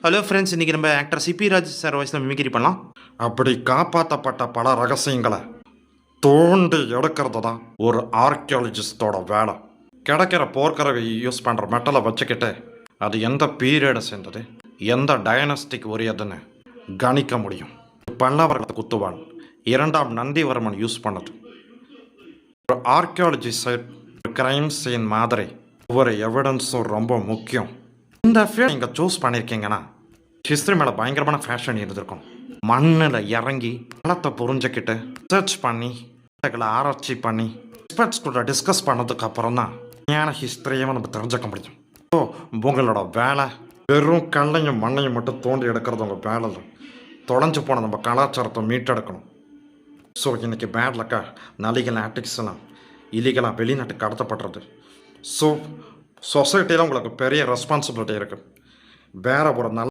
Hello friends, இன்றைக்கி நம்ம actor CP Raj sir வாய்ஸில் மிமிக்ரி பண்ணலாம். அப்படி காப்பாற்றப்பட்ட பல ரகசியங்களை தோண்டி எடுக்கிறது தான் ஒரு ஆர்கியாலஜிஸ்டோட வேலை. கிடைக்கிற போர்க்கரவை யூஸ் பண்ணுற மெட்டலை வச்சுக்கிட்டு அது எந்த பீரியடை சேர்ந்தது, எந்த டைனஸ்டிக் உரியதுன்னு கணிக்க முடியும். பல்லவர்கள் குத்துவாள் இரண்டாம் நந்திவர்மன் யூஸ் பண்ணது. ஒரு ஆர்கியாலஜி சைட், ஒரு கிரைம் சீன் மாதிரி ஒவ்வொரு எவிடன்ஸும் ரொம்ப முக்கியம். இந்த ஃபீல்ட் நீங்கள் சூஸ் பண்ணியிருக்கீங்கன்னா ஹிஸ்ட்ரி மேலே பயங்கரமான ஃபேஷன் இருந்திருக்கும். மண்ணில் இறங்கி நிலத்தை புரிஞ்சுக்கிட்டு ரிசர்ச் பண்ணி ஆராய்ச்சி பண்ணி எக்ஸ்பர்ட்ஸ் கூட டிஸ்கஸ் பண்ணதுக்கு அப்புறம் தான் உண்மையான ஹிஸ்ட்ரியை நம்ம தெரிஞ்சுக்க முடியும். ஸோ உங்களோட வேலை வெறும் கல்லையும் மண்ணையும் மட்டும் தோண்டி எடுக்கிறது உங்கள் வேலை இல்லை. தொலைஞ்சு போன நம்ம கலாச்சாரத்தை மீட்டெடுக்கணும். ஸோ இன்றைக்கி பேட் லக்கா நலிகள் ஆக்டிக்ஸ் எல்லாம் இல்லீகலாக வெளிநாட்டுக்கு கடத்தப்படுறது. ஸோ சொசைட்டியில் உங்களுக்கு பெரிய ரெஸ்பான்சிபிலிட்டி இருக்குது. வேற ஒரு நல்ல